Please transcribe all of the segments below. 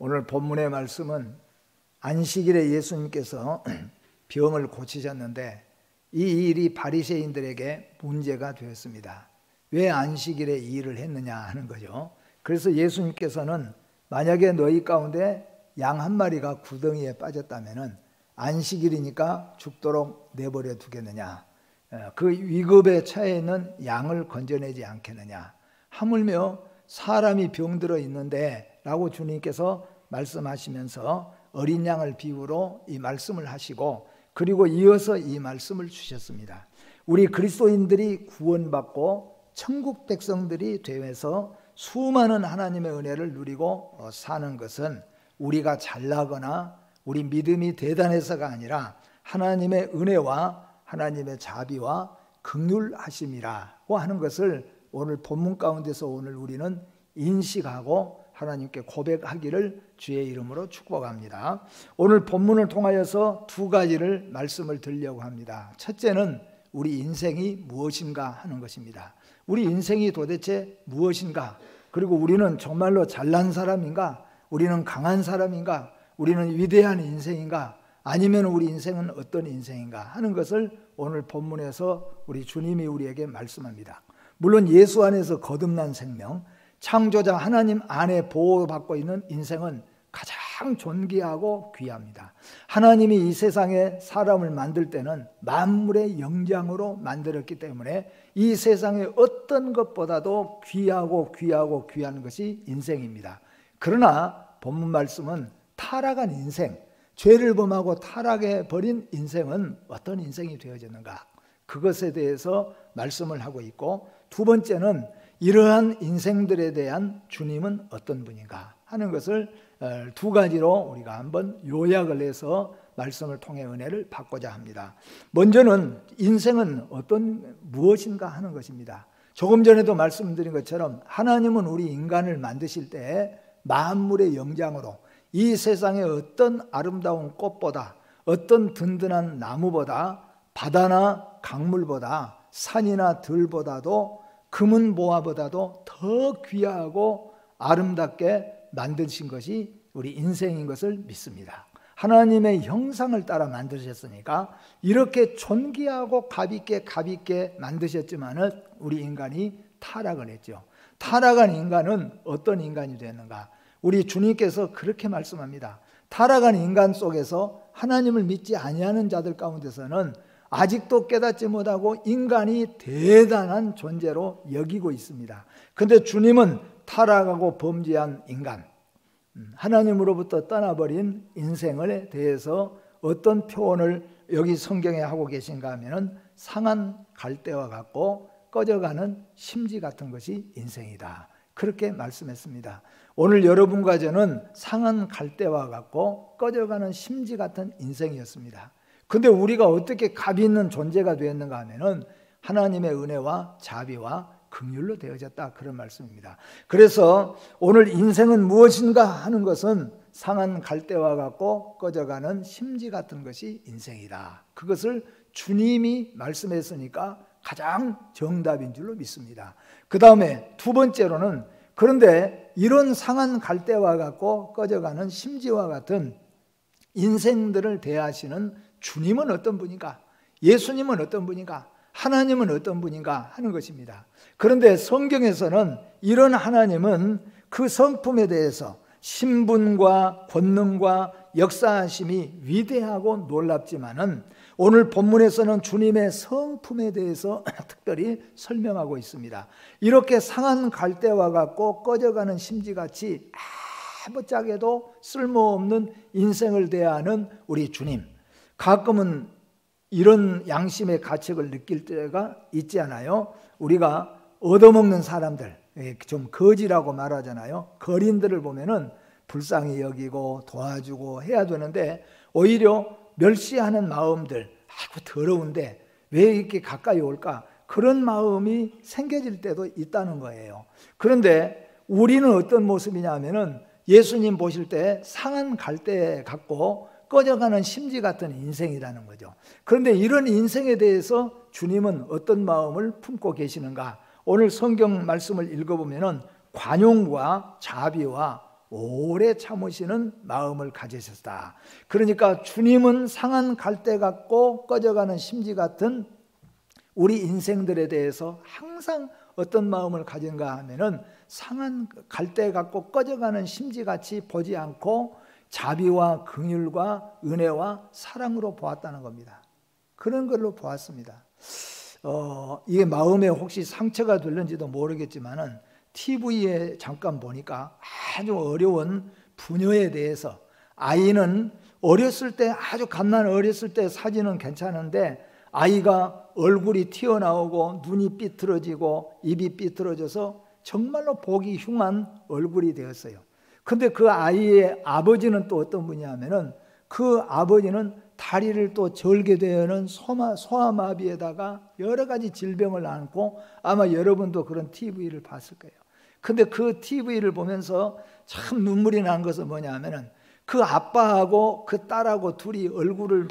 오늘 본문의 말씀은 안식일에 예수님께서 병을 고치셨는데 이 일이 바리새인들에게 문제가 되었습니다. 왜 안식일에 이 일을 했느냐 하는 거죠. 그래서 예수님께서는 만약에 너희 가운데 양 한 마리가 구덩이에 빠졌다면 안식일이니까 죽도록 내버려 두겠느냐, 그 위급에 처해 있는 양을 건져내지 않겠느냐, 하물며 사람이 병들어 있는데 라고 주님께서 말씀하시면서 어린 양을 비유로 이 말씀을 하시고, 그리고 이어서 이 말씀을 주셨습니다. 우리 그리스도인들이 구원받고 천국 백성들이 되어서 수많은 하나님의 은혜를 누리고 사는 것은 우리가 잘나거나 우리 믿음이 대단해서가 아니라 하나님의 은혜와 하나님의 자비와 긍휼하심이라고 하는 것을 오늘 본문 가운데서 오늘 우리는 인식하고 하나님께 고백하기를 주의 이름으로 축복합니다. 오늘 본문을 통하여서 두 가지를 말씀을 드리려고 합니다. 첫째는 우리 인생이 무엇인가 하는 것입니다. 우리 인생이 도대체 무엇인가? 그리고 우리는 정말로 잘난 사람인가? 우리는 강한 사람인가? 우리는 위대한 인생인가? 아니면 우리 인생은 어떤 인생인가 하는 것을 오늘 본문에서 우리 주님이 우리에게 말씀합니다. 물론 예수 안에서 거듭난 생명, 창조자 하나님 안에 보호받고 있는 인생은 가장 존귀하고 귀합니다. 하나님이 이 세상에 사람을 만들 때는 만물의 영장으로 만들었기 때문에 이 세상의 어떤 것보다도 귀하고 귀한 것이 인생입니다. 그러나 본문 말씀은 타락한 인생, 죄를 범하고 타락해 버린 인생은 어떤 인생이 되어졌는가, 그것에 대해서 말씀을 하고 있고, 두 번째는 이러한 인생들에 대한 주님은 어떤 분인가 하는 것을 두 가지로 우리가 한번 요약을 해서 말씀을 통해 은혜를 받고자 합니다. 먼저는 인생은 무엇인가 하는 것입니다. 조금 전에도 말씀드린 것처럼 하나님은 우리 인간을 만드실 때 만물의 영장으로 이 세상의 어떤 아름다운 꽃보다, 어떤 든든한 나무보다, 바다나 강물보다, 산이나 들보다도, 금은 보화보다도 더 귀하고 아름답게 만드신 것이 우리 인생인 것을 믿습니다. 하나님의 형상을 따라 만드셨으니까 이렇게 존귀하고 값있게 만드셨지만 우리 인간이 타락을 했죠. 타락한 인간은 어떤 인간이 되었는가? 우리 주님께서 그렇게 말씀합니다. 타락한 인간 속에서 하나님을 믿지 아니하는 자들 가운데서는 아직도 깨닫지 못하고 인간이 대단한 존재로 여기고 있습니다. 그런데 주님은 타락하고 범죄한 인간, 하나님으로부터 떠나버린 인생에 대해서 어떤 표현을 여기 성경에 하고 계신가 하면 상한 갈대와 같고 꺼져가는 심지 같은 것이 인생이다, 그렇게 말씀했습니다. 오늘 여러분과 저는 상한 갈대와 같고 꺼져가는 심지 같은 인생이었습니다. 근데 우리가 어떻게 값 있는 존재가 되었는가 하면은 하나님의 은혜와 자비와 긍휼로 되어졌다, 그런 말씀입니다. 그래서 오늘 인생은 무엇인가 하는 것은 상한 갈대와 같고 꺼져가는 심지 같은 것이 인생이다, 그것을 주님이 말씀했으니까 가장 정답인 줄로 믿습니다. 그 다음에 두 번째로는, 그런데 이런 상한 갈대와 같고 꺼져가는 심지와 같은 인생들을 대하시는 주님은 어떤 분인가? 예수님은 어떤 분인가? 하나님은 어떤 분인가 하는 것입니다. 그런데 성경에서는 이런 하나님은 그 성품에 대해서 신분과 권능과 역사하심이 위대하고 놀랍지만은 오늘 본문에서는 주님의 성품에 대해서 특별히 설명하고 있습니다. 이렇게 상한 갈대와 같고 꺼져가는 심지같이 아무짝에도 쓸모없는 인생을 대하는 우리 주님, 가끔은 이런 양심의 가책을 느낄 때가 있지 않아요? 우리가 얻어먹는 사람들, 좀 거지라고 말하잖아요. 거린들을 보면은 불쌍히 여기고 도와주고 해야 되는데 오히려 멸시하는 마음들, 아이고 더러운데 왜 이렇게 가까이 올까? 그런 마음이 생겨질 때도 있다는 거예요. 그런데 우리는 어떤 모습이냐 하면은 예수님 보실 때 상한 갈대 같고 꺼져가는 심지 같은 인생이라는 거죠. 그런데 이런 인생에 대해서 주님은 어떤 마음을 품고 계시는가? 오늘 성경 말씀을 읽어보면 관용과 자비와 오래 참으시는 마음을 가지셨다. 그러니까 주님은 상한 갈대 같고 꺼져가는 심지 같은 우리 인생들에 대해서 항상 어떤 마음을 가진가 하면은 상한 갈대 같고 꺼져가는 심지같이 보지 않고 자비와 긍휼과 은혜와 사랑으로 보았다는 겁니다. 그런 걸로 보았습니다. 이게 마음에 혹시 상처가 될는지도 모르겠지만은 TV에 잠깐 보니까 아주 어려운 부녀에 대해서, 아이는 어렸을 때, 아주 갓난 어렸을 때 사진은 괜찮은데 아이가 얼굴이 튀어나오고 눈이 삐뚤어지고 입이 삐뚤어져서 정말로 보기 흉한 얼굴이 되었어요. 근데 그 아이의 아버지는 또 어떤 분이냐면은 그 아버지는 다리를 또 절개되는 소아마비에다가 여러 가지 질병을 앓고, 아마 여러분도 그런 TV를 봤을 거예요. 근데 그 TV를 보면서 참 눈물이 난 것은 뭐냐면은 그 아빠하고 그 딸하고 둘이 얼굴을 막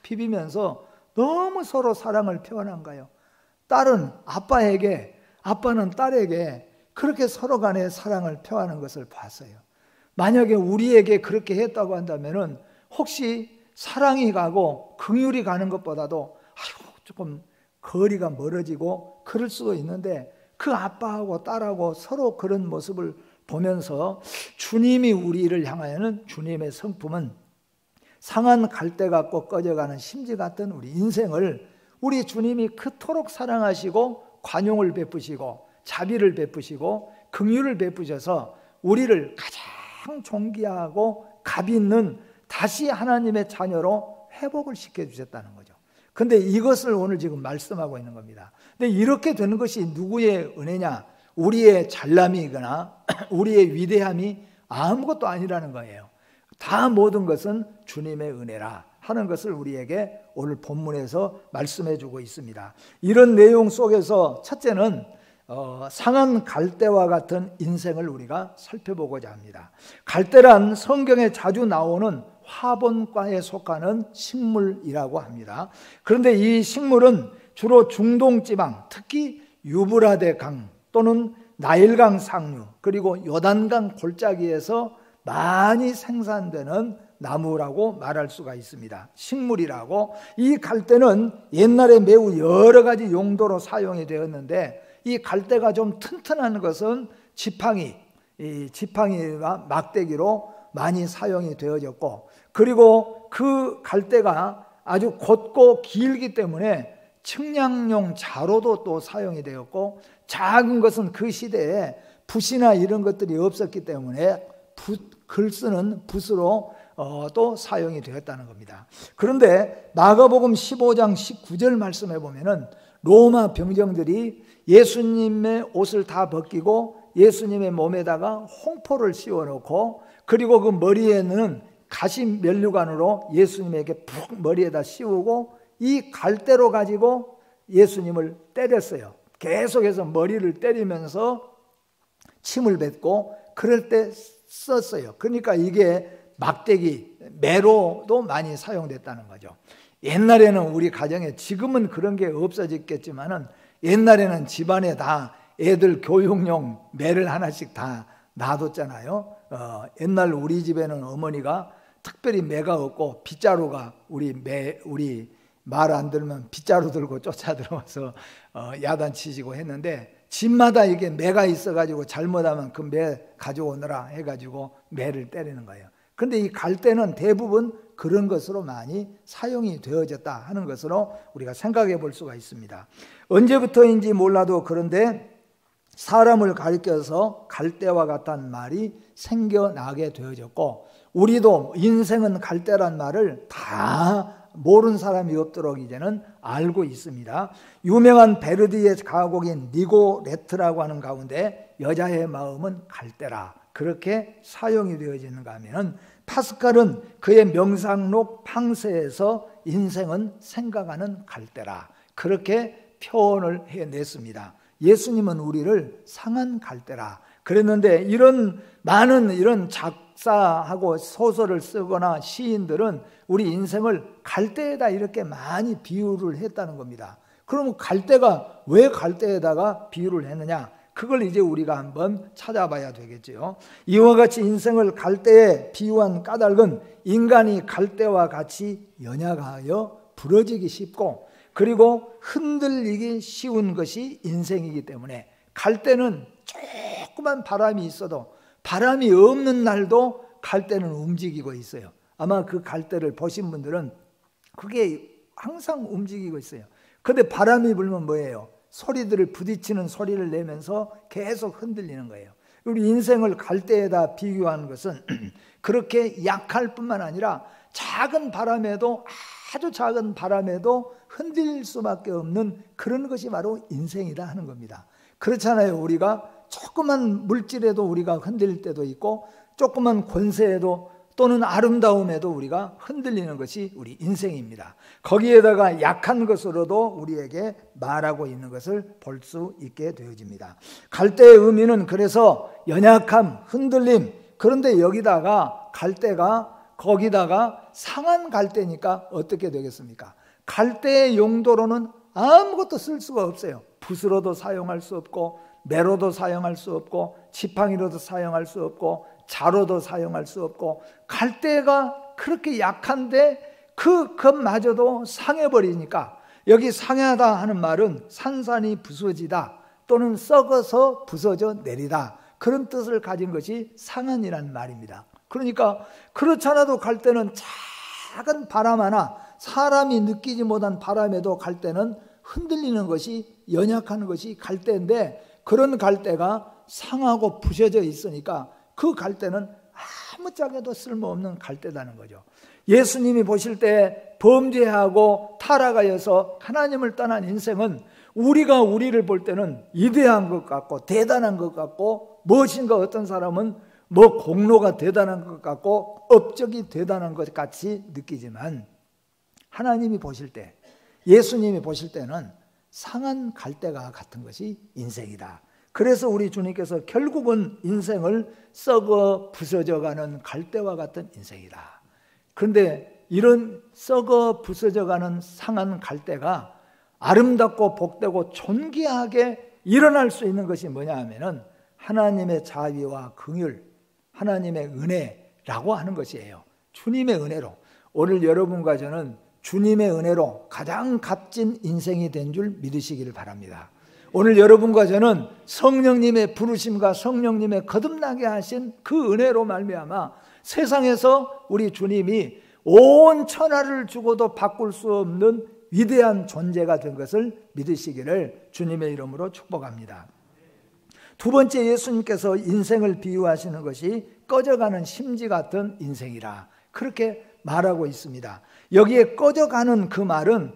비비면서 너무 서로 사랑을 표현한 거예요. 딸은 아빠에게, 아빠는 딸에게 그렇게 서로 간에 사랑을 표하는 것을 봤어요. 만약에 우리에게 그렇게 했다고 한다면은 혹시 사랑이 가고 긍휼이 가는 것보다도 조금 거리가 멀어지고 그럴 수도 있는데, 그 아빠하고 딸하고 서로 그런 모습을 보면서 주님이 우리를 향하여는 주님의 성품은 상한 갈대 같고 꺼져가는 심지 같은 우리 인생을 우리 주님이 그토록 사랑하시고 관용을 베푸시고 자비를 베푸시고 긍휼을 베푸셔서 우리를 가장 존귀하고 값 있는 다시 하나님의 자녀로 회복을 시켜주셨다는 거죠. 근데 이것을 오늘 지금 말씀하고 있는 겁니다. 근데 이렇게 되는 것이 누구의 은혜냐? 우리의 잘남이거나 우리의 위대함이 아무것도 아니라는 거예요. 다 모든 것은 주님의 은혜라 하는 것을 우리에게 오늘 본문에서 말씀해 주고 있습니다. 이런 내용 속에서 첫째는 상한 갈대와 같은 인생을 우리가 살펴보고자 합니다. 갈대란 성경에 자주 나오는 화분과에 속하는 식물이라고 합니다. 그런데 이 식물은 주로 중동 지방, 특히 유브라데 강 또는 나일강 상류, 그리고 요단강 골짜기에서 많이 생산되는 나무라고 말할 수가 있습니다. 식물이라고. 이 갈대는 옛날에 매우 여러 가지 용도로 사용이 되었는데, 이 갈대가 좀 튼튼한 것은 지팡이와 막대기로 많이 사용이 되어졌고, 그리고 그 갈대가 아주 곧고 길기 때문에 측량용 자로도 또 사용이 되었고, 작은 것은 그 시대에 붓이나 이런 것들이 없었기 때문에 글 쓰는 붓으로 또 사용이 되었다는 겁니다. 그런데 마가복음 15장 19절 말씀해 보면은 로마 병정들이 예수님의 옷을 다 벗기고 예수님의 몸에다가 홍포를 씌워놓고, 그리고 그 머리에는 가시 면류관으로 예수님에게 푹 머리에다 씌우고 이 갈대로 가지고 예수님을 때렸어요. 계속해서 머리를 때리면서 침을 뱉고 그럴 때 썼어요. 그러니까 이게 막대기, 매로도 많이 사용됐다는 거죠. 옛날에는 우리 가정에, 지금은 그런 게 없어졌겠지만은 옛날에는 집안에 다 애들 교육용 매를 하나씩 다 놔뒀잖아요. 옛날 우리 집에는 어머니가 특별히 매가 없고 빗자루가, 우리 말 안 들으면 빗자루 들고 쫓아 들어와서 야단치시고 했는데, 집마다 이게 매가 있어가지고 잘못하면 그 매 가져오느라 해가지고 매를 때리는 거예요. 그런데 이 갈대는 대부분 그런 것으로 많이 사용이 되어졌다 하는 것으로 우리가 생각해 볼 수가 있습니다. 언제부터인지 몰라도 그런데 사람을 가리켜서 갈대와 같다는 말이 생겨나게 되어졌고, 우리도 인생은 갈대란 말을 다 모르는 사람이 없도록 이제는 알고 있습니다. 유명한 베르디의 가곡인 니고레트라고 하는 가운데 여자의 마음은 갈대라, 그렇게 사용이 되어지는가 하면, 파스칼은 그의 명상록 팡세에서 인생은 생각하는 갈대라, 그렇게 표현을 해냈습니다. 예수님은 우리를 상한 갈대라 그랬는데, 이런 많은 이런 작사하고 소설을 쓰거나 시인들은 우리 인생을 갈대에다 이렇게 많이 비유를 했다는 겁니다. 그러면 갈대가 왜 갈대에다가 비유를 했느냐? 그걸 이제 우리가 한번 찾아봐야 되겠죠. 이와 같이 인생을 갈대에 비유한 까닭은 인간이 갈대와 같이 연약하여 부러지기 쉽고 그리고 흔들리기 쉬운 것이 인생이기 때문에 갈대는 조그만 바람이 있어도 바람이 없는 날도 갈대는 움직이고 있어요. 아마 그 갈대를 보신 분들은 그게 항상 움직이고 있어요. 그런데 바람이 불면 뭐예요? 소리들을 부딪히는 소리를 내면서 계속 흔들리는 거예요. 우리 인생을 갈대에다 비교하는 것은 그렇게 약할 뿐만 아니라 작은 바람에도 아주 작은 바람에도 흔들릴 수밖에 없는 그런 것이 바로 인생이다 하는 겁니다. 그렇잖아요. 우리가 조그만 물질에도 우리가 흔들릴 때도 있고 조그만 권세에도 또는 아름다움에도 우리가 흔들리는 것이 우리 인생입니다. 거기에다가 약한 것으로도 우리에게 말하고 있는 것을 볼 수 있게 되어집니다. 갈대의 의미는 그래서 연약함, 흔들림, 그런데 여기다가 갈대가 거기다가 상한 갈대니까 어떻게 되겠습니까? 갈대의 용도로는 아무것도 쓸 수가 없어요. 붓으로도 사용할 수 없고 매로도 사용할 수 없고 지팡이로도 사용할 수 없고 자로도 사용할 수 없고 갈대가 그렇게 약한데 그것마저도 상해버리니까 여기 상하다 하는 말은 산산이 부서지다 또는 썩어서 부서져 내리다 그런 뜻을 가진 것이 상한이라는 말입니다. 그러니까 그렇잖아도 갈대는 작은 바람 하나 사람이 느끼지 못한 바람에도 갈대는 흔들리는 것이 연약한 것이 갈대인데 그런 갈대가 상하고 부셔져 있으니까 그 갈대는 아무짝에도 쓸모없는 갈대다는 거죠. 예수님이 보실 때 범죄하고 타락하여서 하나님을 떠난 인생은 우리가 우리를 볼 때는 위대한 것 같고 대단한 것 같고 무엇인가 어떤 사람은 뭐 공로가 대단한 것 같고 업적이 대단한 것 같이 느끼지만 하나님이 보실 때 예수님이 보실 때는 상한 갈대가 같은 것이 인생이다. 그래서 우리 주님께서 결국은 인생을 썩어 부서져가는 갈대와 같은 인생이다. 그런데 이런 썩어 부서져가는 상한 갈대가 아름답고 복되고 존귀하게 일어날 수 있는 것이 뭐냐 하면은 하나님의 자비와 긍휼, 하나님의 은혜라고 하는 것이에요. 주님의 은혜로. 오늘 여러분과 저는 주님의 은혜로 가장 값진 인생이 된 줄 믿으시기를 바랍니다. 오늘 여러분과 저는 성령님의 부르심과 성령님의 거듭나게 하신 그 은혜로 말미암아 세상에서 우리 주님이 온 천하를 주고도 바꿀 수 없는 위대한 존재가 된 것을 믿으시기를 주님의 이름으로 축복합니다. 두 번째, 예수님께서 인생을 비유하시는 것이 꺼져가는 심지 같은 인생이라 그렇게 말하고 있습니다. 여기에 꺼져가는 그 말은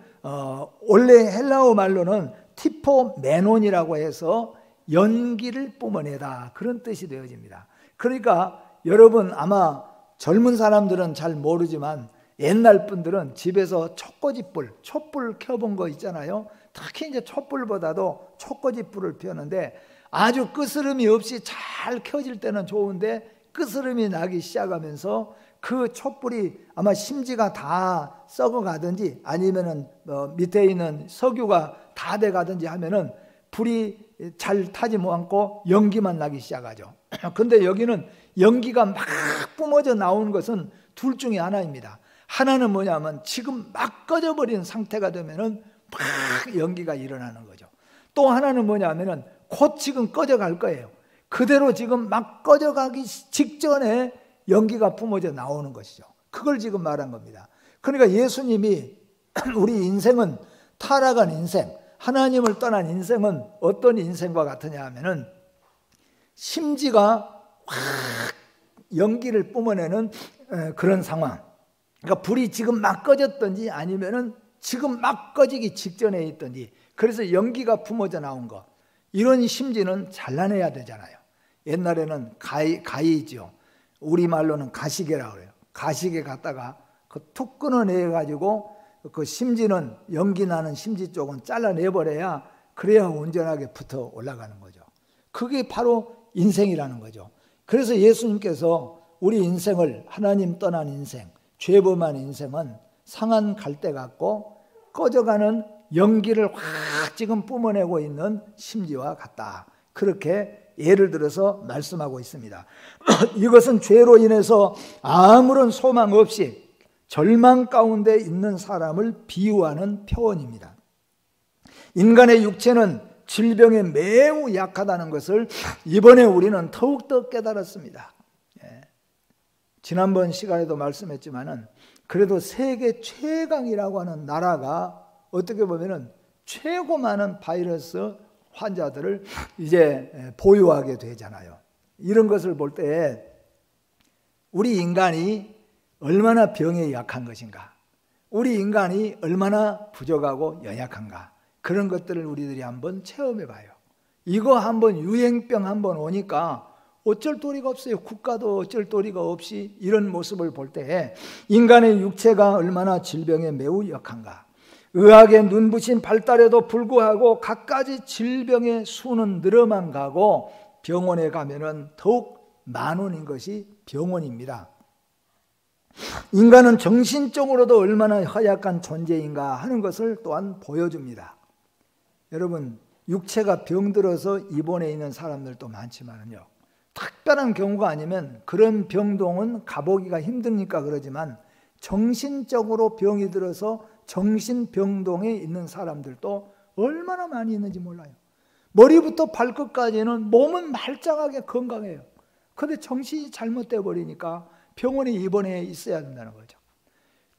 원래 헬라어 말로는 티포메논이라고 해서 연기를 뿜어내다 그런 뜻이 되어집니다. 그러니까 여러분 아마 젊은 사람들은 잘 모르지만 옛날 분들은 집에서 촛불 켜본 거 있잖아요. 특히 이제 촛불보다도 촛꽂이불을 피웠는데 아주 끄스름이 없이 잘 켜질 때는 좋은데 끄스름이 나기 시작하면서 그 촛불이 아마 심지가 다 썩어가든지 아니면은 밑에 있는 석유가 다 돼가든지 하면은 불이 잘 타지 않고 연기만 나기 시작하죠. 근데 여기는 연기가 막 뿜어져 나오는 것은 둘 중에 하나입니다. 하나는 뭐냐면 지금 막 꺼져버린 상태가 되면은 막 연기가 일어나는 거죠. 또 하나는 뭐냐면은 곧 지금 꺼져갈 거예요. 그대로 지금 막 꺼져가기 직전에 연기가 뿜어져 나오는 것이죠. 그걸 지금 말한 겁니다. 그러니까 예수님이 우리 인생은 타락한 인생, 하나님을 떠난 인생은 어떤 인생과 같으냐 하면은 심지가 확 연기를 뿜어내는 그런 상황. 그러니까 불이 지금 막 꺼졌든지 아니면은 지금 막 꺼지기 직전에 있든지 그래서 연기가 뿜어져 나온 거. 이런 심지는 잘라내야 되잖아요. 옛날에는 가위죠. 우리말로는 가시개라고 그래요. 가시개 갖다가 그 툭 끊어내가지고 그 심지는 연기 나는 심지 쪽은 잘라내버려야 그래야 온전하게 붙어 올라가는 거죠. 그게 바로 인생이라는 거죠. 그래서 예수님께서 우리 인생을 하나님 떠난 인생, 죄범한 인생은 상한 갈대 같고 꺼져가는 연기를 확 지금 뿜어내고 있는 심지와 같다. 그렇게 예를 들어서 말씀하고 있습니다. 이것은 죄로 인해서 아무런 소망 없이 절망 가운데 있는 사람을 비유하는 표현입니다. 인간의 육체는 질병에 매우 약하다는 것을 이번에 우리는 더욱더 깨달았습니다. 지난번 시간에도 말씀했지만은 그래도 세계 최강이라고 하는 나라가 어떻게 보면은 최고 많은 바이러스 환자들을 이제 보유하게 되잖아요. 이런 것을 볼 때 우리 인간이 얼마나 병에 약한 것인가, 우리 인간이 얼마나 부족하고 연약한가, 그런 것들을 우리들이 한번 체험해 봐요. 이거 한번 유행병 한번 오니까 어쩔 도리가 없어요. 국가도 어쩔 도리가 없이 이런 모습을 볼 때 인간의 육체가 얼마나 질병에 매우 약한가. 의학의 눈부신 발달에도 불구하고 갖가지 질병의 수는 늘어만 가고 병원에 가면은 더욱 만원인 것이 병원입니다. 인간은 정신적으로도 얼마나 허약한 존재인가 하는 것을 또한 보여줍니다. 여러분, 육체가 병들어서 입원해 있는 사람들도 많지만요, 특별한 경우가 아니면 그런 병동은 가보기가 힘드니까 그러지만 정신적으로 병이 들어서 정신병동에 있는 사람들도 얼마나 많이 있는지 몰라요. 머리부터 발끝까지는 몸은 말짱하게 건강해요. 그런데 정신이 잘못돼 버리니까 병원에 입원해 있어야 된다는 거죠.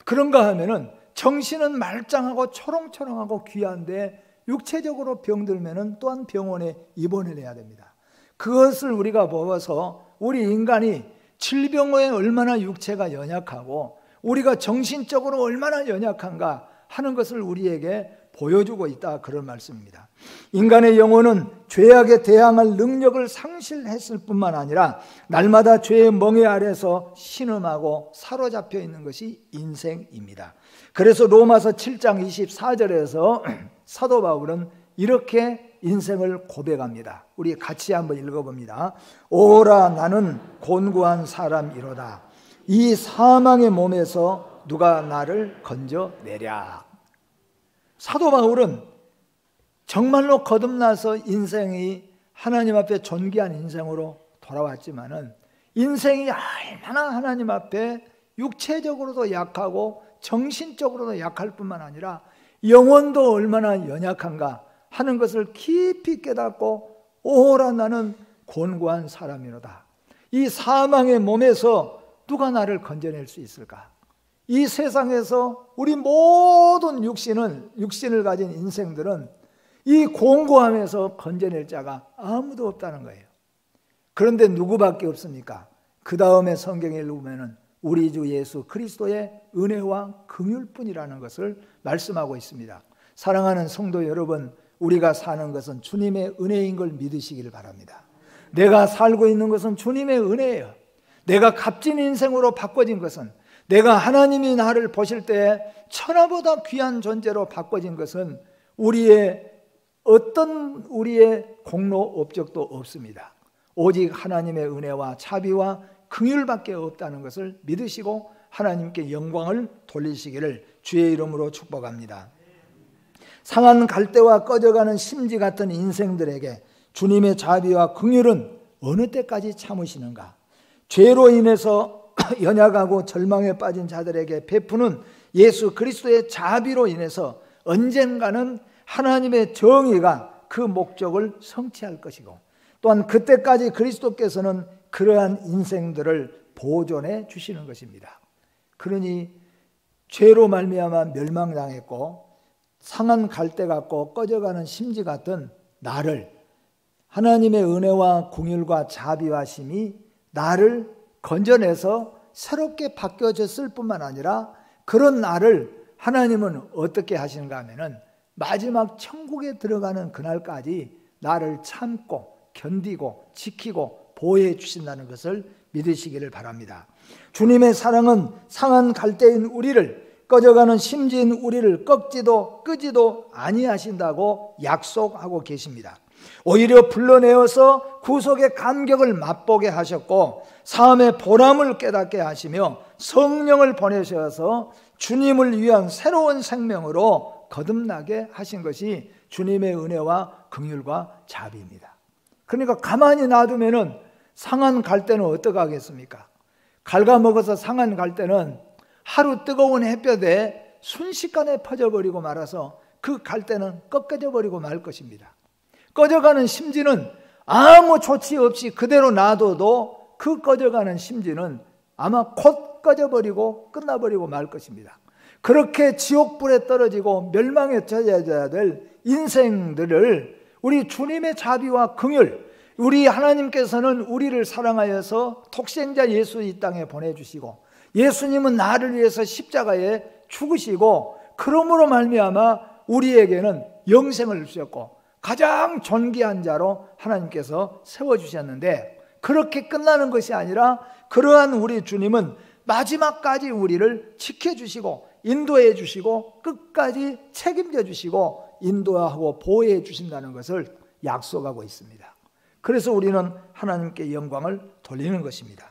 그런가 하면은 정신은 말짱하고 초롱초롱하고 귀한데 육체적으로 병들면은 또한 병원에 입원을 해야 됩니다. 그것을 우리가 보아서 우리 인간이 질병에 얼마나 육체가 연약하고 우리가 정신적으로 얼마나 연약한가 하는 것을 우리에게 보여주고 있다, 그런 말씀입니다. 인간의 영혼은 죄악에 대항할 능력을 상실했을 뿐만 아니라 날마다 죄의 멍에 아래서 신음하고 사로잡혀 있는 것이 인생입니다. 그래서 로마서 7장 24절에서 사도 바울은 이렇게 인생을 고백합니다. 우리 같이 한번 읽어봅니다. 오라, 나는 곤고한 사람이로다. 이 사망의 몸에서 누가 나를 건져내랴. 사도 바울은 정말로 거듭나서 인생이 하나님 앞에 존귀한 인생으로 돌아왔지만은 인생이 얼마나 하나님 앞에 육체적으로도 약하고 정신적으로도 약할 뿐만 아니라 영혼도 얼마나 연약한가 하는 것을 깊이 깨닫고 오라, 나는 곤고한 사람이로다. 이 사망의 몸에서 누가 나를 건져낼 수 있을까? 이 세상에서 우리 모든 육신을 가진 인생들은 이 공고함에서 건져낼 자가 아무도 없다는 거예요. 그런데 누구밖에 없습니까? 그 다음에 성경에 보면은 우리 주 예수 그리스도의 은혜와 긍휼뿐이라는 것을 말씀하고 있습니다. 사랑하는 성도 여러분, 우리가 사는 것은 주님의 은혜인 걸 믿으시기를 바랍니다. 내가 살고 있는 것은 주님의 은혜예요. 내가 값진 인생으로 바꿔진 것은, 내가 하나님이 나를 보실 때 천하보다 귀한 존재로 바꿔진 것은 우리의 공로 업적도 없습니다. 오직 하나님의 은혜와 자비와 긍휼밖에 없다는 것을 믿으시고 하나님께 영광을 돌리시기를 주의 이름으로 축복합니다. 상한 갈대와 꺼져가는 심지 같은 인생들에게 주님의 자비와 긍휼은 어느 때까지 참으시는가? 죄로 인해서 연약하고 절망에 빠진 자들에게 베푸는 예수 그리스도의 자비로 인해서 언젠가는 하나님의 정의가 그 목적을 성취할 것이고, 또한 그때까지 그리스도께서는 그러한 인생들을 보존해 주시는 것입니다. 그러니 죄로 말미암아 멸망당했고 상한 갈대 같고 꺼져가는 심지 같은 나를 하나님의 은혜와 긍휼과 자비와 심이 나를 건져내서 새롭게 바뀌어졌을 뿐만 아니라 그런 나를 하나님은 어떻게 하시는가 하면은 마지막 천국에 들어가는 그날까지 나를 참고 견디고 지키고 보호해 주신다는 것을 믿으시기를 바랍니다. 주님의 사랑은 상한 갈대인 우리를, 꺼져가는 심지인 우리를 꺾지도 끄지도 아니하신다고 약속하고 계십니다. 오히려 불러내어서 구속의 감격을 맛보게 하셨고 사함의 보람을 깨닫게 하시며 성령을 보내셔서 주님을 위한 새로운 생명으로 거듭나게 하신 것이 주님의 은혜와 긍휼과 자비입니다. 그러니까 가만히 놔두면은 상한 갈대는 어떻게 하겠습니까? 갉아먹어서 상한 갈대는 하루 뜨거운 햇볕에 순식간에 퍼져버리고 말아서 그 갈대는 꺾어져 버리고 말 것입니다. 꺼져가는 심지는 아무 조치 없이 그대로 놔둬도 그 꺼져가는 심지는 아마 곧 꺼져버리고 끝나버리고 말 것입니다. 그렇게 지옥불에 떨어지고 멸망에 처해져야 될 인생들을 우리 주님의 자비와 긍휼, 우리 하나님께서는 우리를 사랑하여서 독생자 예수 이 땅에 보내주시고, 예수님은 나를 위해서 십자가에 죽으시고, 그러므로 말미암아 우리에게는 영생을 주셨고 가장 존귀한 자로 하나님께서 세워주셨는데, 그렇게 끝나는 것이 아니라 그러한 우리 주님은 마지막까지 우리를 지켜주시고 인도해 주시고 끝까지 책임져 주시고 인도하고 보호해 주신다는 것을 약속하고 있습니다. 그래서 우리는 하나님께 영광을 돌리는 것입니다.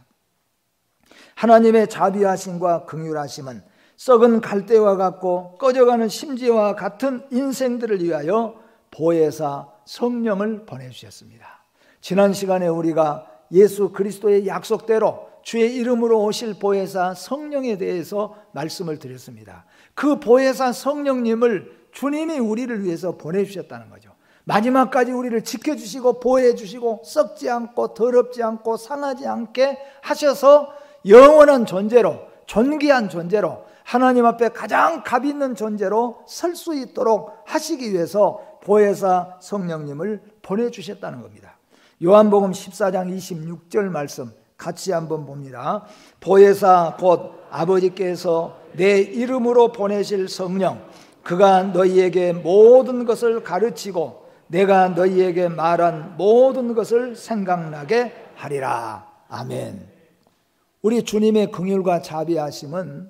하나님의 자비하심과 긍휼하심은 썩은 갈대와 같고 꺼져가는 심지와 같은 인생들을 위하여 보혜사 성령을 보내주셨습니다. 지난 시간에 우리가 예수 그리스도의 약속대로 주의 이름으로 오실 보혜사 성령에 대해서 말씀을 드렸습니다. 그 보혜사 성령님을 주님이 우리를 위해서 보내주셨다는 거죠. 마지막까지 우리를 지켜주시고 보호해 주시고 썩지 않고 더럽지 않고 상하지 않게 하셔서 영원한 존재로, 존귀한 존재로, 하나님 앞에 가장 값 있는 존재로 설 수 있도록 하시기 위해서 보혜사 성령님을 보내주셨다는 겁니다. 요한복음 14장 26절 말씀 같이 한번 봅니다. 보혜사 곧 아버지께서 내 이름으로 보내실 성령, 그가 너희에게 모든 것을 가르치고 내가 너희에게 말한 모든 것을 생각나게 하리라. 아멘. 우리 주님의 긍휼과 자비하심은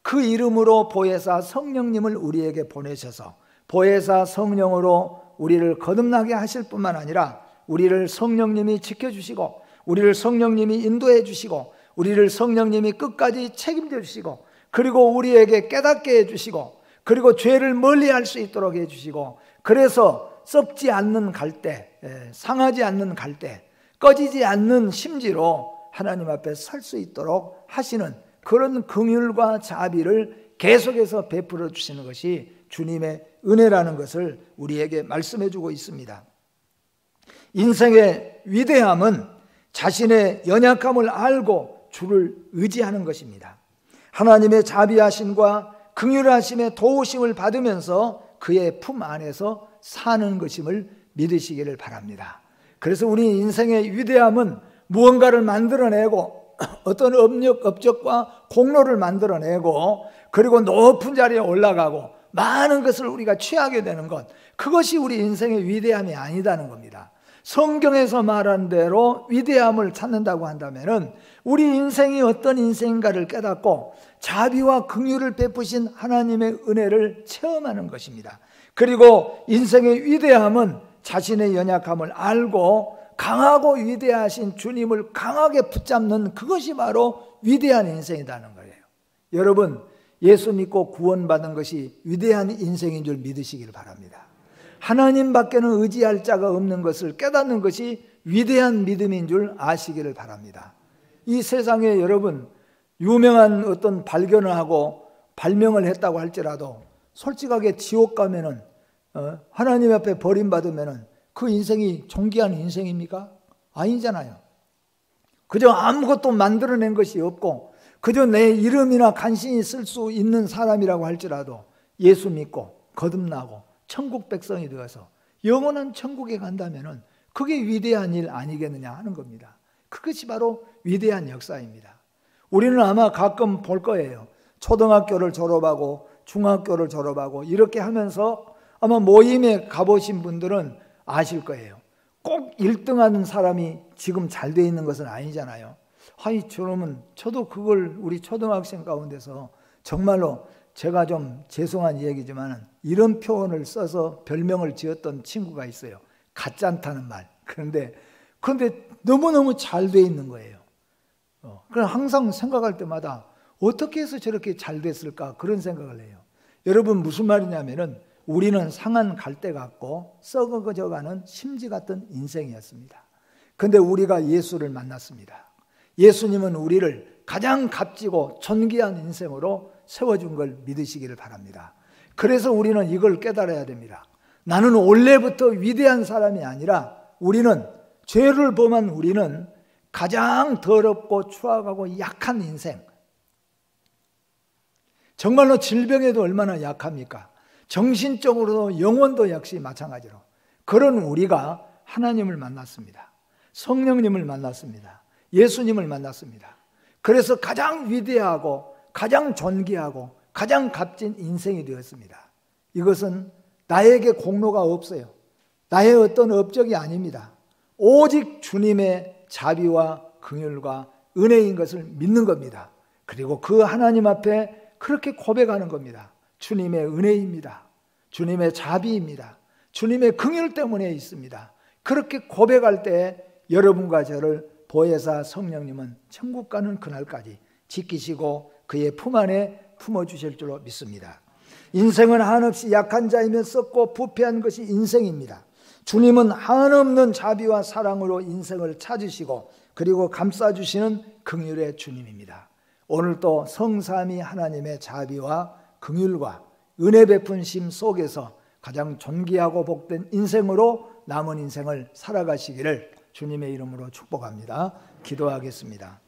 그 이름으로 보혜사 성령님을 우리에게 보내셔서 보혜사 성령으로 우리를 거듭나게 하실 뿐만 아니라 우리를 성령님이 지켜주시고 우리를 성령님이 인도해 주시고 우리를 성령님이 끝까지 책임져 주시고 그리고 우리에게 깨닫게 해주시고 그리고 죄를 멀리할 수 있도록 해주시고, 그래서 썩지 않는 갈대, 상하지 않는 갈대, 꺼지지 않는 심지로 하나님 앞에 설 수 있도록 하시는 그런 긍휼과 자비를 계속해서 베풀어 주시는 것이 주님의 은혜라는 것을 우리에게 말씀해 주고 있습니다. 인생의 위대함은 자신의 연약함을 알고 주를 의지하는 것입니다. 하나님의 자비하심과 긍휼하심의 도우심을 받으면서 그의 품 안에서 사는 것임을 믿으시기를 바랍니다. 그래서 우리 인생의 위대함은 무언가를 만들어내고 어떤 업적과 공로를 만들어내고 그리고 높은 자리에 올라가고 많은 것을 우리가 취하게 되는 것, 그것이 우리 인생의 위대함이 아니다는 겁니다. 성경에서 말한 대로 위대함을 찾는다고 한다면 우리 인생이 어떤 인생인가를 깨닫고 자비와 긍휼을 베푸신 하나님의 은혜를 체험하는 것입니다. 그리고 인생의 위대함은 자신의 연약함을 알고 강하고 위대하신 주님을 강하게 붙잡는 그것이 바로 위대한 인생이라는 거예요. 여러분, 예수 믿고 구원받은 것이 위대한 인생인 줄 믿으시길 바랍니다. 하나님 밖에는 의지할 자가 없는 것을 깨닫는 것이 위대한 믿음인 줄 아시기를 바랍니다. 이 세상에 여러분 유명한 어떤 발견을 하고 발명을 했다고 할지라도 솔직하게 지옥 가면은 하나님 앞에 버림받으면은 그 인생이 존귀한 인생입니까? 아니잖아요. 그저 아무것도 만들어낸 것이 없고 그저 내 이름이나 간신히 쓸 수 있는 사람이라고 할지라도 예수 믿고 거듭나고 천국 백성이 되어서 영원한 천국에 간다면은 그게 위대한 일 아니겠느냐 하는 겁니다. 그것이 바로 위대한 역사입니다. 우리는 아마 가끔 볼 거예요. 초등학교를 졸업하고 중학교를 졸업하고 이렇게 하면서 아마 모임에 가보신 분들은 아실 거예요. 꼭 1등하는 사람이 지금 잘 돼 있는 것은 아니잖아요. 아이, 저러면 저도 그걸 우리 초등학생 가운데서 정말로 제가 좀 죄송한 얘기지만 이런 표현을 써서 별명을 지었던 친구가 있어요. 가짠다는 말. 그런데 너무너무 잘 돼 있는 거예요. 그럼 항상 생각할 때마다 어떻게 해서 저렇게 잘 됐을까 그런 생각을 해요. 여러분, 무슨 말이냐면은 우리는 상한 갈대 같고 썩어져가는 심지 같은 인생이었습니다. 근데 우리가 예수를 만났습니다. 예수님은 우리를 가장 값지고 존귀한 인생으로 세워준 걸 믿으시기를 바랍니다. 그래서 우리는 이걸 깨달아야 됩니다. 나는 원래부터 위대한 사람이 아니라 우리는 죄를 범한 우리는 가장 더럽고 추악하고 약한 인생, 정말로 질병에도 얼마나 약합니까? 정신적으로도 영혼도 역시 마찬가지로 그런 우리가 하나님을 만났습니다. 성령님을 만났습니다. 예수님을 만났습니다. 그래서 가장 위대하고 가장 존귀하고 가장 값진 인생이 되었습니다. 이것은 나에게 공로가 없어요. 나의 어떤 업적이 아닙니다. 오직 주님의 자비와 긍휼과 은혜인 것을 믿는 겁니다. 그리고 그 하나님 앞에 그렇게 고백하는 겁니다. 주님의 은혜입니다. 주님의 자비입니다. 주님의 긍휼 때문에 있습니다. 그렇게 고백할 때 여러분과 저를 보혜사 성령님은 천국 가는 그날까지 지키시고 그의 품 안에 품어주실 줄로 믿습니다. 인생은 한없이 약한 자이며 썩고 부패한 것이 인생입니다. 주님은 한없는 자비와 사랑으로 인생을 찾으시고 그리고 감싸주시는 긍휼의 주님입니다. 오늘도 성삼위 하나님의 자비와 긍휼과 은혜 베푼심 속에서 가장 존귀하고 복된 인생으로 남은 인생을 살아가시기를 주님의 이름으로 축복합니다. 기도하겠습니다.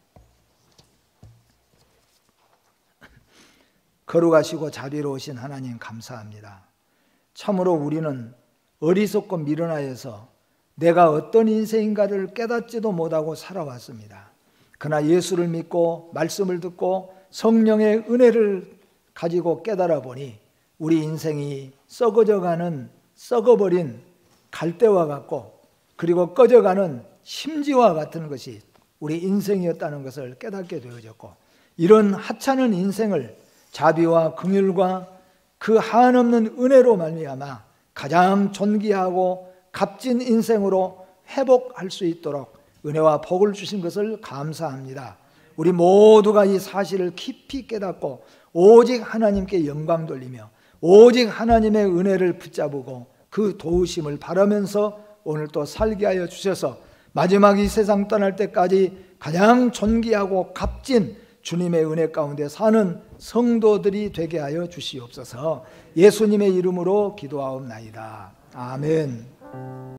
거룩하시고 자비로우신 하나님 감사합니다. 참으로 우리는 어리석고 미련하여서 내가 어떤 인생인가를 깨닫지도 못하고 살아왔습니다. 그러나 예수를 믿고 말씀을 듣고 성령의 은혜를 가지고 깨달아 보니 우리 인생이 썩어져가는 썩어버린 갈대와 같고 그리고 꺼져가는 심지와 같은 것이 우리 인생이었다는 것을 깨닫게 되어졌고 이런 하찮은 인생을 자비와 긍휼과 그 한없는 은혜로 말미암아 가장 존귀하고 값진 인생으로 회복할 수 있도록 은혜와 복을 주신 것을 감사합니다. 우리 모두가 이 사실을 깊이 깨닫고 오직 하나님께 영광 돌리며 오직 하나님의 은혜를 붙잡고 그 도우심을 바라면서 오늘 또 살게 하여 주셔서 마지막 이 세상 떠날 때까지 가장 존귀하고 값진 주님의 은혜 가운데 사는 성도들이 되게 하여 주시옵소서. 예수님의 이름으로 기도하옵나이다. 아멘.